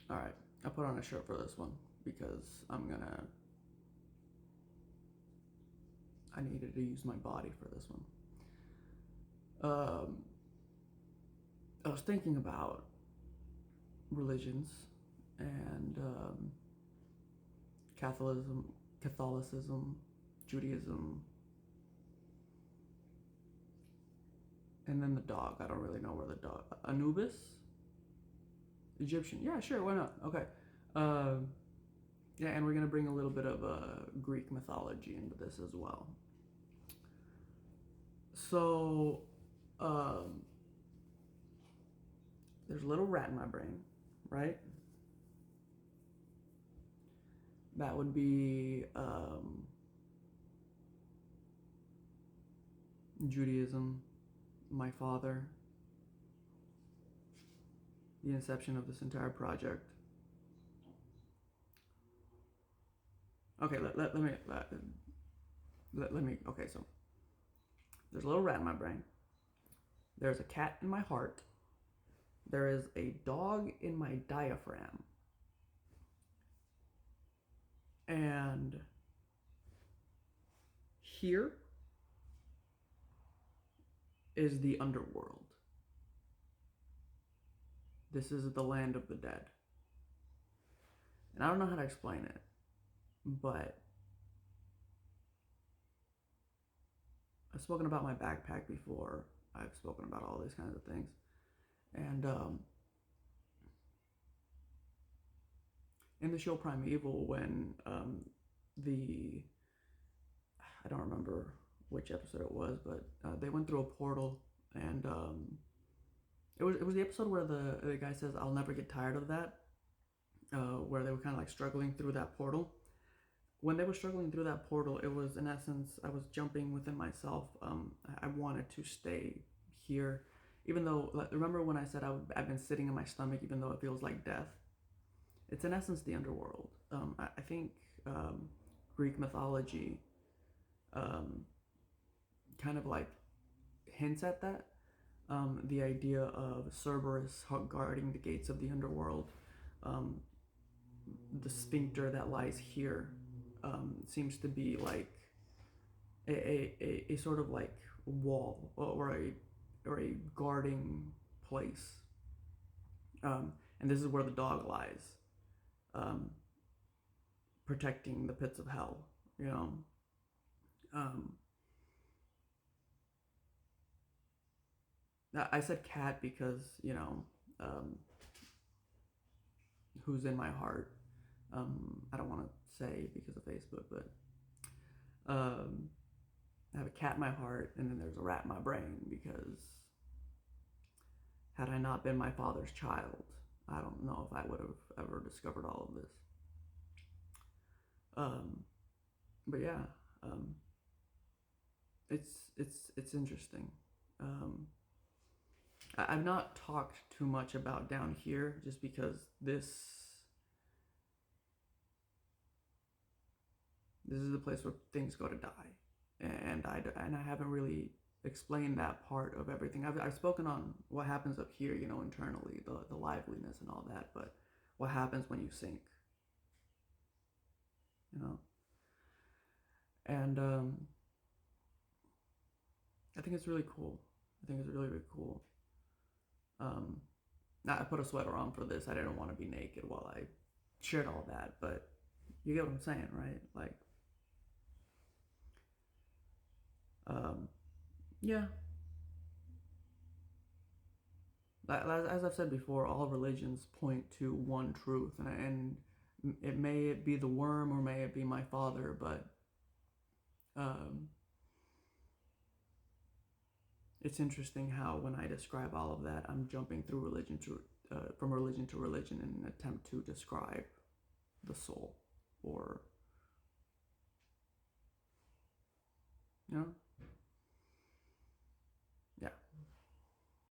All right, I put on a shirt for this one because I needed to use my body for this one. Um, I was thinking about religions and Catholicism, Judaism, and then the dog. I don't really know where the dog. Anubis, Egyptian. Yeah, sure. Why not? Okay. Uh, yeah, and we're gonna bring a little bit of Greek mythology into this as well. So, um, there's a little rat in my brain, right? That would be Judaism, my father, the inception of this entire project. Okay, let me. Okay, so there's a little rat in my brain. There's a cat in my heart. There is a dog in my diaphragm. And here is the underworld. This is the land of the dead. And I don't know how to explain it, but I've spoken about my backpack before. I've spoken about all these kinds of things. And in the show Primeval, when the I don't remember which episode it was, but they went through a portal, and it was the episode where the guy says, "I'll never get tired of that," where they were kind of like struggling through that portal. When they were struggling through that portal, it was in essence I was jumping within myself. I wanted to stay here, even though like, remember when I said I've been sitting in my stomach, even though it feels like death. It's in essence the underworld. I think Greek mythology um, kind of like hints at that. The idea of Cerberus guarding the gates of the underworld, um, the sphincter that lies here, seems to be like a sort of like wall or a guarding place. And this is where the dog lies, um, protecting the pits of hell. You know, um, I said cat because um, who's in my heart. I don't want to say because of Facebook, but um, I have a cat in my heart, and then there's a rat in my brain because had I not been my father's child, I don't know if I would have ever discovered all of this. Um, but yeah, um, it's interesting. Um, I've not talked too much about down here just because this is the place where things go to die, and I haven't really explained that part of everything. I've spoken on what happens up here, internally, the liveliness and all that, but what happens when you sink, you know, and I think it's really cool. I think it's really really cool. Um, I put a sweater on for this. I didn't want to be naked while I shared all that, but you get what I'm saying, right? Like, um, yeah, as I've said before, all religions point to one truth, and it may be the worm or may it be my father, but um, it's interesting how when I describe all of that, I'm jumping through religion to from religion to religion in an attempt to describe the soul, or you know.